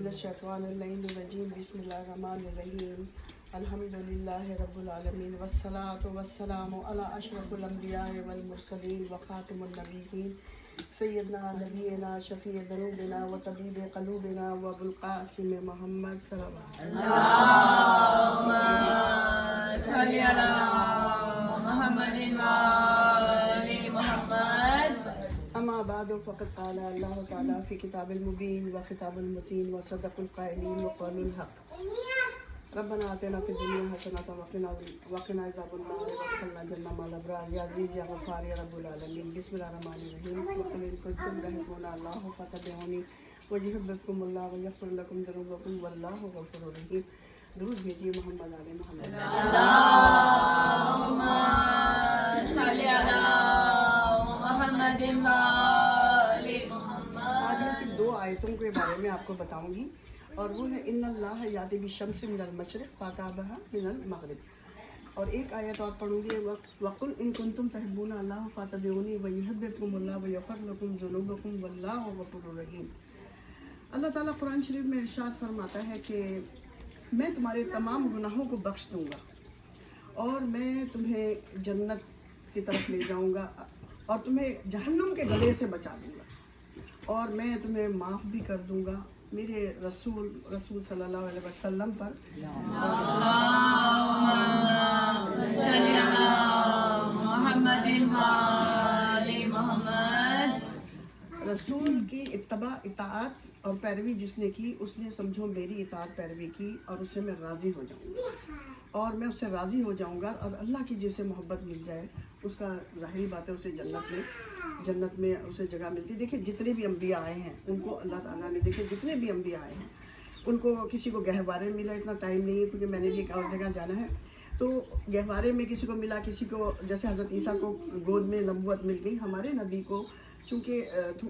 Minesh-shaytanir-rajim. Bismillahir-rahmanir-rahim. Alhamdulillahi Rabbil Alamin. Wassalatu wassalamu ala ashrafil anbiya'i wal mursalin wa khatimun nabiyyin. Sayyidina nabiyyina shafi'i dhunubina wa tabibi qulubina wa abul qasim Muhammad sallallahu Allahumma salli ala Muhammadin wa ali Muhammad. أما بعد فقد قال الله تعالى في كتاب المبين وخطاب المتين وصدق القائلين وقول الحق ربنا آتنا في الدنيا حسنة وقنا عذاب النار وادخلنا جنة مع الأبرار يا عزيز يا غفار يا رب العالمين. بسم الله الرحمن الرحيم. وقل إن كنتم تحبون الله فاتبعوني ويحببكم الله ويغفر لكم ذنوبكم والله غفور رحيم. درود بھیجیے محمد علی محمد. اللهم صل على محمد و آل محمد. آج میں صرف 2 آیتوں کے بارے میں آپ کو بتاؤں گی اور وہ ہے ان اللہ یاتی بالشمس من المشرق فاتابہا من المغرب. اور ایک آیت اور پڑھوں گی وقل ان کنتم تحبون اللہ فاتبعونی ویحببکم اللہ ویغفر لکم ذنوبکم واللہ غفور رحیم. اللہ تعالیٰ قرآن شریف میں ارشاد فرماتا ہے کہ میں تمہارے تمام گناہوں کو بخش دوں گا اور میں تمہیں جنت کی طرف لے جاؤں گا اور تمہیں جہنم کے گلے سے بچا دوں گا اور میں تمہیں معاف بھی کر دوں گا میرے رسول صلی اللہ علیہ وسلم پر. اللهم صل على محمد و آل محمد. رسول کی اتباع اطاعت اور پیروی جس نے کی اس نے سمجھو میری اطاعت پیروی کی اور اس سے میں راضی ہو جاؤں گا اور میں اس سے راضی ہو جاؤں گا اور اللہ کی جسے محبت مل جائے اس کا ظاہری بات ہے اسے جنت میں اسے جگہ ملتی. دیکھیں جتنے بھی انبیاء آئے ہیں ان کو اللہ تعالیٰ نے جتنے بھی انبیاء آئے ہیں ان کو کسی کو گہوارے ملا. اتنا ٹائم نہیں ہے کیونکہ میں نے بھی ایک اور جگہ جانا ہے. تو گہوارے میں کسی کو ملا, کسی کو جیسے حضرت عیسیٰ کو گود میں نبوت مل گئی. ہمارے نبی کو چونکہ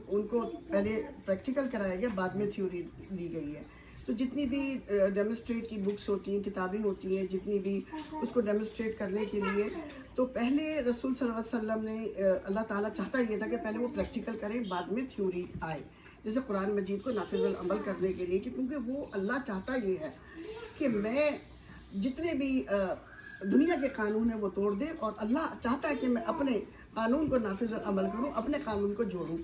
ان کو پہلے پریکٹیکل کرایا گیا بعد میں تھیوری دی گئی ہے. تو جتنی بھی ڈیمونسٹریٹ کی بکس ہوتی ہیں کتابیں ہوتی ہیں جتنی بھی اس کو ڈیمونسٹریٹ کرنے کے لیے تو پہلے رسول صلی اللہ علیہ وسلم نے اللہ تعالیٰ چاہتا یہ تھا کہ پہلے وہ پریکٹیکل کریں بعد میں تھیوری آئے. جیسے قرآن مجید کو نافذ العمل کرنے کے لیے کیونکہ وہ اللہ چاہتا یہ ہے کہ میں جتنے بھی دنیا کے قانون ہیں وہ توڑ دے اور اللہ چاہتا ہے کہ میں اپنے قانون کو نافذ عمل کروں اپنے قانون کو جوڑوں.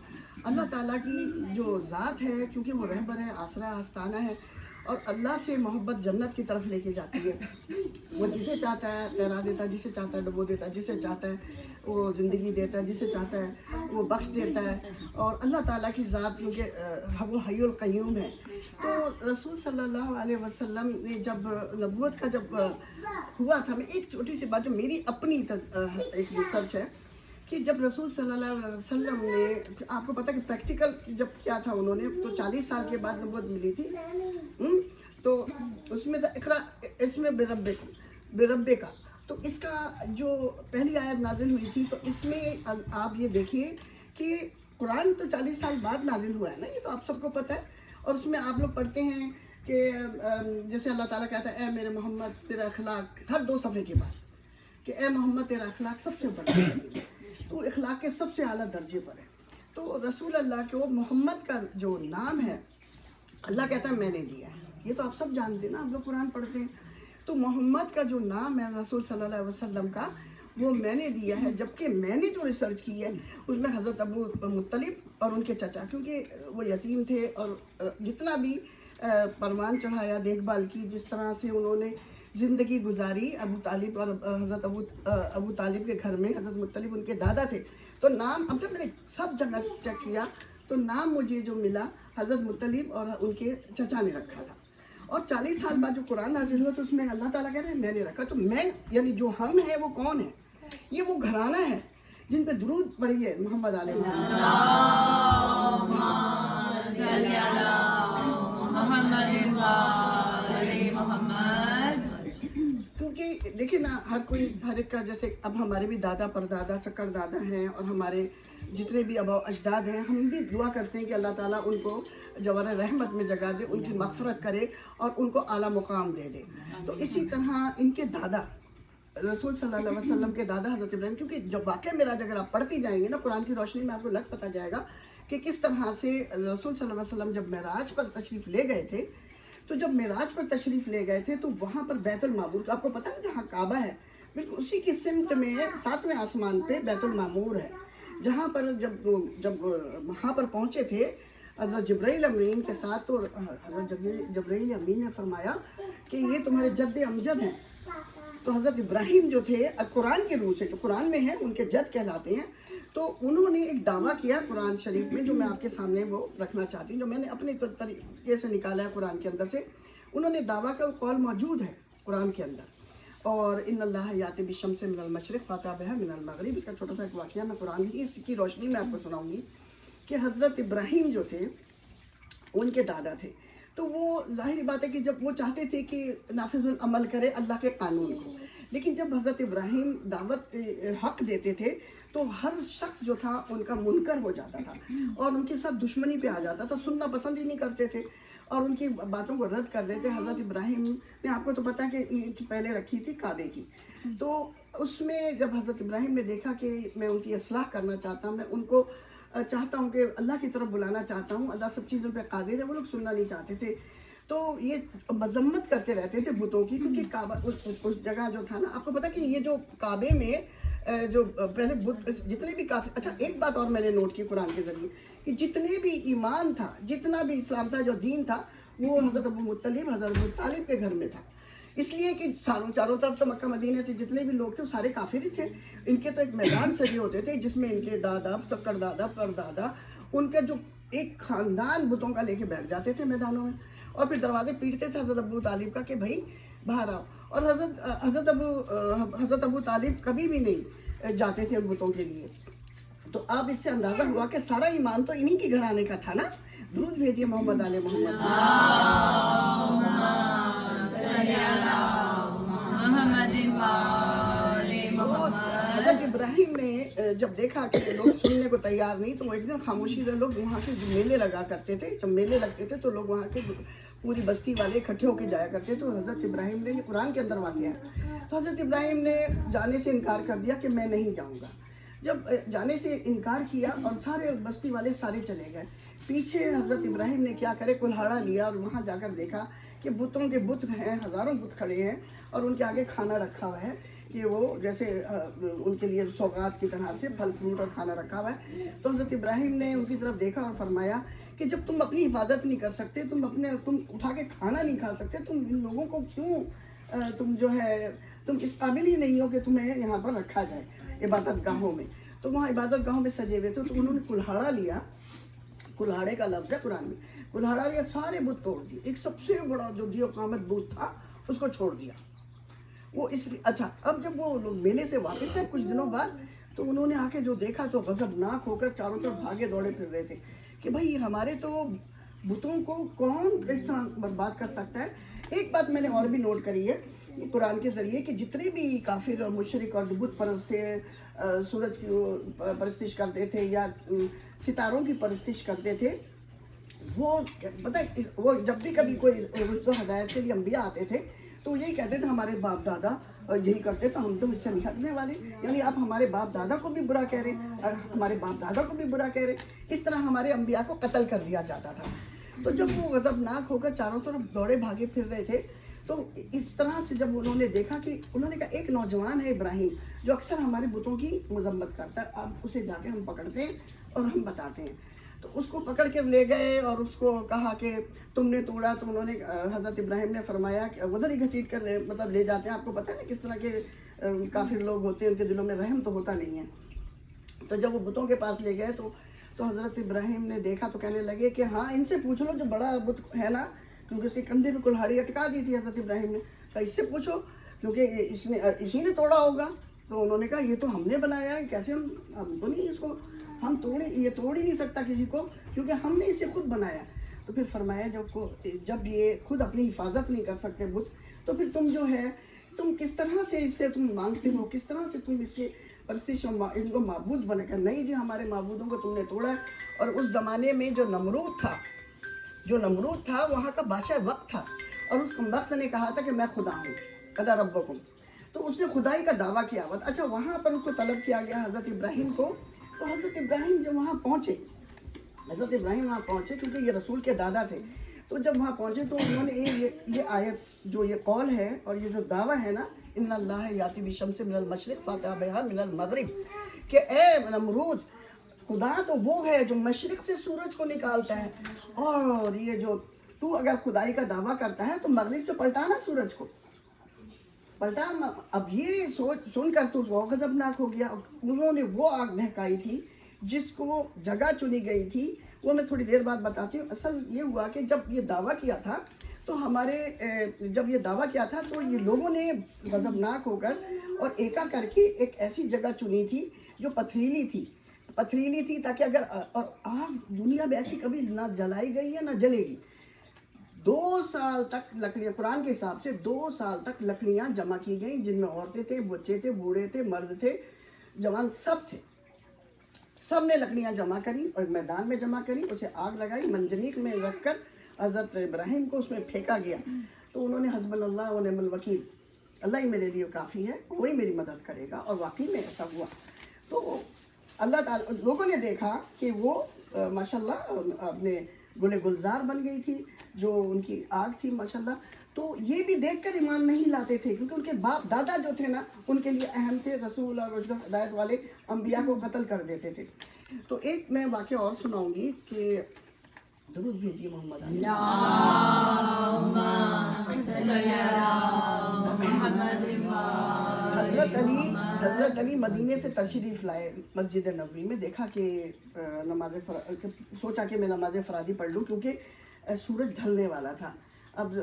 اللہ تعالیٰ کی جو ذات ہے کیونکہ وہ رہبر ہے آسرا آستانہ ہے اور اللہ سے محبت جنت کی طرف لے کے جاتی ہے. وہ جسے چاہتا ہے تیرا دیتا ہے, جسے چاہتا ہے ڈبو دیتا ہے, جسے چاہتا ہے وہ زندگی دیتا ہے, جسے چاہتا ہے وہ بخش دیتا ہے. اور اللہ تعالیٰ کی ذات کیونکہ وہ حی القیوم ہے. تو رسول صلی اللہ علیہ وسلم نے جب نبوت کا جب ہوا تھا, میں ایک چھوٹی سی بات جو میری اپنی ایک ریسرچ ہے کہ جب رسول صلی اللہ علیہ وسلم نے آپ کو پتہ کہ پریکٹیکل جب کیا تھا انہوں نے تو 40 سال کے بعد نبوت ملی تھی. تو اس میں اقرا اس میں بربے کا تو اس کا جو پہلی آیت نازل ہوئی تھی تو اس میں آپ یہ دیکھیے کہ قرآن تو 40 سال بعد نازل ہوا ہے نا, یہ تو آپ سب کو پتہ ہے. اور اس میں آپ لوگ پڑھتے ہیں کہ جیسے اللہ تعالیٰ کہتا ہے اے میرے محمد تیرا اخلاق ہر 2 صفحے کے بعد کہ اے محمد تیرا اخلاق سب سے بڑا ہے, تو اخلاق کے سب سے اعلیٰ درجے پر ہے. تو رسول اللہ کو محمد کا جو نام ہے اللہ کہتا ہے میں نے دیا ہے. یہ تو آپ سب جانتے ہیں نا, آپ لوگ قرآن پڑھتے ہیں. تو محمد کا جو نام ہے رسول صلی اللہ علیہ وسلم کا وہ میں نے دیا ہے. جبکہ میں نے جو ریسرچ کی ہے اس میں حضرت ابو مطلب اور ان کے چچا کیونکہ وہ یتیم تھے اور جتنا بھی پروان چڑھایا دیکھ بھال کی جس طرح سے انہوں نے زندگی گزاری ابو طالب اور حضرت ابو طالب کے گھر میں حضرت مطلب ان کے دادا تھے. تو نام اب جب میں نے سب جگہ چیک کیا تو نام مجھے جو ملا حضرت مطلب اور ان کے چچا نے رکھا تھا. اور 40 سال بعد جو قرآن نازل ہوا تو اس میں اللہ تعالیٰ کہہ رہے ہیں میں نے رکھا. تو میں یعنی جو ہم ہیں وہ کون ہیں؟ یہ وہ گھرانہ ہے جن پہ درود پڑھیے محمد علیہ محمد. کیونکہ دیکھیں نا ہر ایک کا جیسے اب ہمارے بھی دادا پردادا سکر دادا ہیں اور ہمارے جتنے بھی آباء اجداد ہیں ہم بھی دعا کرتے ہیں کہ اللہ تعالیٰ ان کو جوار رحمت میں جگہ دے, ان کی مغفرت کرے اور ان کو اعلیٰ مقام دے دے. تو اسی طرح ان کے دادا رسول صلی اللہ علیہ وسلم کے دادا حضرت ابراہیم, کیونکہ جب واقعہ معراج اگر آپ پڑھتی جائیں گے نا قرآن کی روشنی میں آپ کو لگ پتہ جائے گا کہ کس طرح سے رسول صلی اللہ علیہ وسلم جب معراج پر تشریف لے گئے تھے، تو جب معراج پر تشریف لے گئے تھے تو وہاں پر بیت المعمور، آپ کو پتہ ہے جہاں کعبہ ہے بالکل اسی کی سمت میں 7ویں آسمان پہ بیت المعمور ہے، جہاں پر جب وہاں پر پہنچے تھے حضرت جبرائیل امین کے ساتھ، تو حضرت جبرائیل امین نے فرمایا کہ یہ تمہارے جد امجد ہیں۔ تو حضرت ابراہیم جو تھے قرآن کے روح سے، جو قرآن میں ہیں ان کے جد کہلاتے ہیں، تو انہوں نے ایک دعویٰ کیا قرآن شریف میں، جو میں آپ کے سامنے وہ رکھنا چاہتی ہوں، جو میں نے اپنے طریقے سے نکالا ہے قرآن کے اندر سے۔ انہوں نے دعویٰ کا وہ قول موجود ہے قرآن کے اندر، اور ان اللہ یاتی بالشمس من المشرق فاتی بہا من المغرب، اس کا چھوٹا سا ایک واقعہ میں قرآن کی اس کی روشنی میں آپ کو سناؤں گی کہ حضرت ابراہیم جو تھے ان کے دادا تھے، تو وہ ظاہری بات ہے کہ جب وہ چاہتے تھے کہ نافذ العمل کرے اللہ کے قانون کو، لیکن جب حضرت ابراہیم دعوت حق دیتے تھے تو ہر شخص جو تھا ان کا منکر ہو جاتا تھا اور ان کے ساتھ دشمنی پہ آ جاتا تھا، سننا پسند ہی نہیں کرتے تھے اور ان کی باتوں کو رد کر دیتے۔ حضرت ابراہیم نے، آپ کو تو پتہ ہے کہ اینٹ پہلے رکھی تھی کعبے کی، تو اس میں جب حضرت ابراہیم نے دیکھا کہ میں ان کی اصلاح کرنا چاہتا ہوں، میں ان کو چاہتا ہوں کہ اللہ کی طرف بلانا چاہتا ہوں، اللہ سب چیزوں پہ قادر ہے، وہ لوگ سننا نہیں چاہتے تھے، تو یہ مذمت کرتے رہتے تھے بتوں کی، کیونکہ کعبہ اس جگہ جو تھا نا، آپ کو پتا کہ یہ جو کعبے میں جو پہلے بت جتنے بھی کافی، اچھا ایک بات اور میں نے نوٹ کی قرآن کے ذریعے کہ جتنے بھی ایمان تھا، جتنا بھی اسلام تھا، جو دین تھا، وہ حضرت ابو مطلب، حضرت ابو طالب کے گھر میں تھا، اس لیے کہ چاروں طرف تو مکہ مدینہ سے جتنے بھی لوگ تھے وہ سارے کافر ہی تھے۔ ان کے تو ایک میدان سجے ہوتے تھے جس میں ان کے دادا، سکر دادا، پر دادا، ان کے جو ایک خاندان بتوں کا لے کے بیٹھ جاتے تھے میدانوں میں، اور پھر دروازے پیٹتے تھے حضرت ابو طالب کا کہ بھائی باہر آؤ، اور حضرت ابو طالب کبھی بھی نہیں جاتے تھے ان بتوں کے لیے۔ تو آپ اس سے اندازہ ہوا کہ سارا ایمان تو انہی کے گھرانے کا تھا نا۔ درود بھیجیے محمد آل محمد۔ حضرت ابراہیم نے جب دیکھا کہ لوگ سننے کو تیار نہیں، تو وہ ایک دن خاموشی سے، لوگ وہاں کے میلے لگا کرتے تھے، جب میلے لگتے تھے تو لوگ وہاں کے پوری بستی والے اکٹھے ہو کے جایا کرتے، تو حضرت ابراہیم نے، یہ قرآن کے اندر واقعہ ہے، تو حضرت ابراہیم نے جانے سے انکار کر دیا کہ میں نہیں جاؤں گا۔ جب جانے سے انکار کیا اور سارے بستی والے سارے چلے گئے، پیچھے حضرت ابراہیم نے کیا کرے کلہاڑا لیا اور وہاں جا کر دیکھا کہ بتوں کے بت ہیں، ہزاروں بت کھڑے ہیں اور ان کے آگے کھانا رکھا ہوا ہے، کہ وہ جیسے ان کے لیے سوغات کی طرح سے پھل فروٹ اور کھانا رکھا ہوا ہے۔ تو حضرت ابراہیم نے ان کی طرف دیکھا اور فرمایا کہ جب تم اپنی حفاظت نہیں کر سکتے، تم اٹھا کے کھانا نہیں کھا سکتے، تم ان لوگوں کو کیوں تم اس قابل ہی نہیں ہو کہ تمہیں یہاں پر رکھا جائے عبادت گاہوں میں۔ تو وہاں عبادت گاہوں میں سجے ہوئے تھے، تو انہوں نے کلہاڑا لیا، کلہاڑے کا لفظ ہے قرآن میں، کلہاڑا لیا، سارے بت توڑ دیے، ایک سب سے بڑا جو دیو قامت بت تھا اس کو چھوڑ دیا۔ وہ اس لیے اچھا، اب جب وہ لوگ میلے سے واپس آئے کچھ دنوں بعد، تو انہوں نے آ کے جو دیکھا تو غضبناک ہو کر چاروں طرف بھاگے دوڑے پھر رہے تھے کہ بھائی ہمارے تو بتوں کو کون اس طرح برباد کر سکتا ہے۔ ایک بات میں نے اور بھی نوٹ کری ہے قرآن کے ذریعے کہ جتنے بھی کافر اور مشرک اور بت پرست تھے، سورج کی پرستش کرتے تھے یا ستاروں کی پرستش کرتے تھے، وہ پتہ ہے وہ جب بھی کبھی کوئی رشد و ہدایت کے لیے انبیاء آتے تھے تو یہی کہتے تھے ہمارے باپ دادا یہی کرتے تھے، ہم تو اس سے نہیں ہٹنے والے، یعنی آپ ہمارے باپ دادا کو بھی برا کہہ رہے ہیں، ہمارے باپ دادا کو بھی برا کہہ رہے ہیں۔ اس طرح ہمارے انبیاء کو قتل کر دیا جاتا تھا۔ تو جب وہ غضبناک ہو کر چاروں طرف دوڑے بھاگے پھر رہے تھے، تو اس طرح سے جب انہوں نے دیکھا کہ انہوں نے کہا ایک نوجوان ہے ابراہیم جو اکثر ہمارے بتوں کی مذمت کرتا ہے، اب اسے جا کے ہم پکڑتے ہیں اور ہم بتاتے ہیں۔ تو اس کو پکڑ کے لے گئے اور اس کو کہا کہ تم نے توڑا، تو انہوں نے حضرت ابراہیم نے فرمایا کہ ادھر ہی گھسیٹ کر مطلب لے جاتے ہیں۔ آپ کو پتہ ہے نا کس طرح کے کافر لوگ ہوتے ہیں، ان کے دلوں میں رحم تو ہوتا نہیں ہے۔ تو جب وہ بتوں کے پاس لے گئے تو حضرت ابراہیم نے دیکھا تو کہنے لگے کہ ہاں ان سے پوچھ لو جو بڑا بت ہے نا، کیونکہ اس کے کندھے پہ کلہاڑی اٹکا دی تھی حضرت ابراہیم نے، کہا اس سے پوچھو کیونکہ اسی نے توڑا ہوگا۔ تو انہوں نے کہا یہ تو ہم نے بنایا ہے، کیسے ہم تو نہیں، اس کو ہم یہ توڑ ہی نہیں سکتا کسی کو، کیونکہ ہم نے اسے خود بنایا۔ تو پھر فرمایا جب یہ خود اپنی حفاظت نہیں کر سکتے بت، تو پھر تم جو ہے تم کس طرح سے اس سے تم مانگتے ہو، کس طرح سے تم اس سے پرستش ان کو معبود بنا کر، نہیں جی ہمارے معبودوں کو تم نے توڑا ہے۔ اور اس زمانے میں جو نمرود تھا وہاں کا بادشاہ وقت تھا، اور اس وقت نے کہا تھا کہ میں خدا ہوں، انا ربکم، تو اس نے خدائی کا دعویٰ کیا ہوا تھا۔ اچھا وہاں پر اس کو طلب کیا گیا حضرت ابراہیم کو، تو حضرت ابراہیم جب وہاں پہنچے حضرت ابراہیم وہاں پہنچے کیونکہ یہ رسول کے دادا تھے. تو جب وہاں پہنچے تو انہوں نے یہ آیت جو یہ قول ہے اور یہ جو دعویٰ ہے نا ان اللہ یاتی بالشمس من المشرق فاتی بہا من المغرب کہ اے نمرود خدا تو وہ ہے جو مشرق سے سورج کو نکالتا ہے اور یہ جو تو اگر خدائی کا دعویٰ کرتا ہے تو مغرب سے پلٹانا سورج کو پلٹانا. اب یہ سن کر تو وہ غضبناک ہو گیا. انہوں نے وہ آگ بہکائی تھی جس کو جگہ چنی گئی تھی وہ میں تھوڑی دیر بعد بتاتی ہوں. اصل یہ ہوا کہ جب یہ دعویٰ کیا تھا تو جب یہ دعویٰ کیا تھا تو یہ لوگوں نے غضبناک ہو کر اور ایکا کر کے ایک ایسی جگہ چنی تھی جو پتھریلی تھی تاکہ اگر اور آگ دنیا میں ایسی کبھی نہ جلائی گئی ہے نہ جلے گی. 2 سال تک لکڑیاں قرآن کے حساب سے 2 سال تک لکڑیاں جمع کی گئیں جن میں عورتیں تھے بچے تھے بوڑھے تھے مرد تھے جوان سب تھے. سب نے لکڑیاں جمع کری اور میدان میں جمع کری اسے آگ لگائی منجنیق میں رکھ کر حضرت ابراہیم کو اس میں پھینکا گیا. تو انہوں نے حسب اللہ و نعم الوکیل اللہ ہی میرے لیے کافی ہے کوئی میری مدد کرے گا اور واقعی میں ایسا ہوا. تو اللہ تعالیٰ لوگوں نے دیکھا کہ وہ ماشاءاللہ اپنے گل گلزار بن گئی تھی جو ان کی آگ تھی ماشاءاللہ. تو یہ بھی دیکھ کر ایمان نہیں لاتے تھے کیونکہ ان کے باپ دادا جو تھے نا ان کے لیے اہم تھے رسول اور ہدایت والے انبیاء کو قتل کر دیتے تھے. تو ایک میں واقعہ اور سناؤں گی کہ درود بھیجیے محمد حضرت علی مدینے سے تشریف لائے مسجد نبوی میں. دیکھا کہ سوچا کہ میں نماز فرادی پڑھ لوں کیونکہ سورج ڈھلنے والا تھا. اب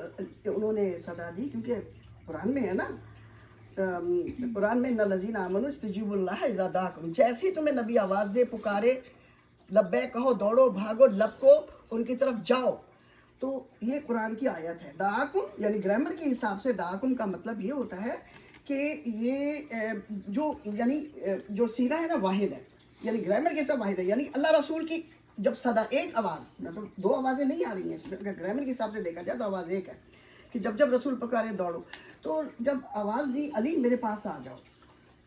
انہوں نے صدا دی کیونکہ قرآن میں ہے نا قرآن میں ان الذین آمنوا استجیبوا اللہ اذا دعاکم جیسے تمہیں نبی آواز دے پکارے لبیک کہو دوڑو بھاگو لپکو ان کی طرف جاؤ. تو یہ قرآن کی آیت ہے. دعاکم یعنی گرامر کے حساب سے دعاکم کا مطلب یہ ہوتا ہے کہ یہ جو صیغہ ہے نا واحد ہے یعنی گرامر کے ساتھ واحد ہے یعنی اللہ رسول کی جب صدا ایک آواز مطلب 2 آوازیں نہیں آ رہی ہیں اگر گرامر کے حساب سے دیکھا جائے تو آواز ایک ہے کہ جب رسول پکارے دوڑو. تو جب آواز دی علی میرے پاس آ جاؤ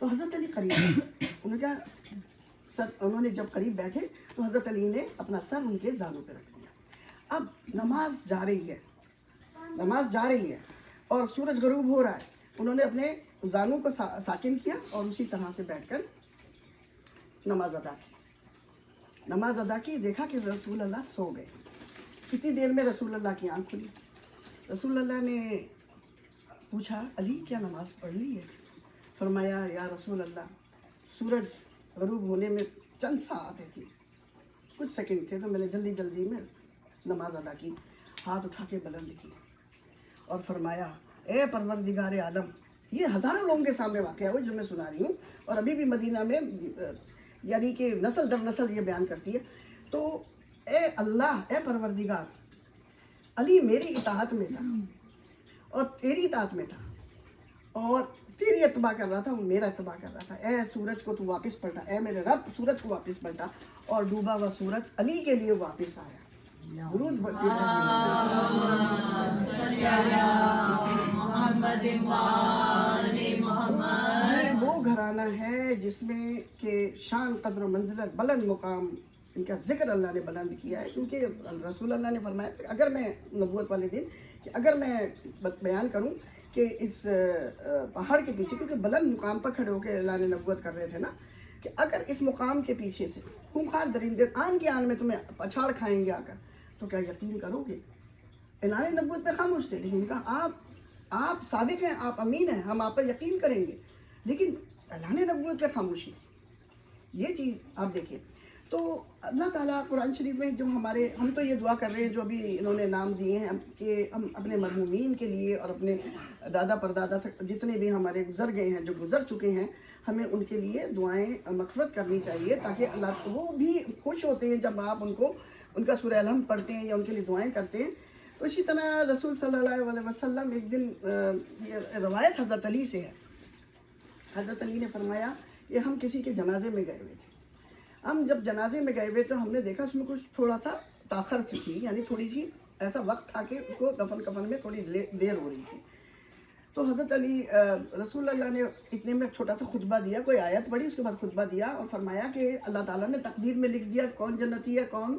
تو حضرت علی قریب انہوں نے جب قریب بیٹھے تو حضرت علی نے اپنا سر ان کے زانوں پہ رکھ دیا. اب نماز جا رہی ہے اور سورج غروب ہو رہا ہے. انہوں نے اپنے زانوں کو ساکن کیا اور اسی طرح سے بیٹھ کر نماز ادا کی. دیکھا کہ رسول اللہ سو گئے. کتنی دیر میں رسول اللہ کی آنکھ کھلی. رسول اللہ نے پوچھا علی کیا نماز پڑھ لی ہے؟ فرمایا یا رسول اللہ سورج غروب ہونے میں چند ساعتیں تھی کچھ سیکنڈ تھے تو میں نے جلدی میں نماز ادا کی. ہاتھ اٹھا کے بلند کی اور فرمایا اے پروردگار عالم. یہ ہزاروں لوگوں کے سامنے واقعہ ہو جو میں سنا رہی ہوں اور ابھی بھی مدینہ میں یعنی کہ نسل در نسل یہ بیان کرتی ہے. تو اے اللہ اے پروردگار علی میری اطاعت میں تھا اور تیری اطاعت میں تھا اور تیری اتباع کر رہا تھا وہ میرا اتباع کر رہا تھا. اے سورج کو تو واپس پلٹا اے میرے رب سورج کو واپس پلٹا اور ڈوبا ہوا سورج علی کے لیے واپس آیا. درود وہ گھرانہ ہے جس میں کہ شان قدر و منزلت بلند مقام ان کا ذکر اللہ نے بلند کیا ہے. کیونکہ رسول اللہ نے فرمایا کہ اگر میں نبوت والے دن کہ اگر میں بیان کروں کہ اس پہاڑ کے پیچھے کیونکہ بلند مقام پر کھڑے ہو کے اللہ نے نبوت کر رہے تھے نا کہ اگر اس مقام کے پیچھے سے خونخوار درندے آن کے آن میں تمہیں پچھاڑ کھائیں گے آ کر تو کیا یقین کرو گے؟ اعلان نبوت پہ خاموش تھے لیکن کہا آپ صادق ہیں آپ امین ہیں ہم آپ پر یقین کریں گے لیکن اعلان نبوت پہ خاموشی تھی. یہ چیز آپ دیکھیں. تو اللہ تعالیٰ قرآن شریف میں جو ہم تو یہ دعا کر رہے ہیں جو ابھی انہوں نے نام دیے ہیں کہ ہم اپنے مرحومین کے لیے اور اپنے دادا پردادا سے جتنے بھی ہمارے گزر گئے ہیں جو گزر چکے ہیں ہمیں ان کے لیے دعائیں مغفرت کرنی چاہیے تاکہ اللہ وہ بھی خوش ہوتے ہیں جب آپ ان کا سورہ الحمد پڑھتے ہیں یا ان کے لیے دعائیں کرتے ہیں. تو اسی طرح رسول صلی اللہ علیہ وسلم ایک دن یہ روایت حضرت علی سے ہے. حضرت علی نے فرمایا کہ ہم کسی کے جنازے میں گئے ہوئے تھے. ہم جب جنازے میں گئے ہوئے تو ہم نے دیکھا اس میں کچھ تھوڑا سا تاخر تھی یعنی تھوڑی سی ایسا وقت تھا کہ اس کو دفن کفن میں تھوڑی دیر ہو رہی تھی. تو حضرت علی رسول اللہ نے اتنے میں چھوٹا سا خطبہ دیا کوئی آیت پڑھی اس کے بعد خطبہ دیا اور فرمایا کہ اللہ تعالیٰ نے تقدیر میں لکھ دیا کون جنتی ہے کون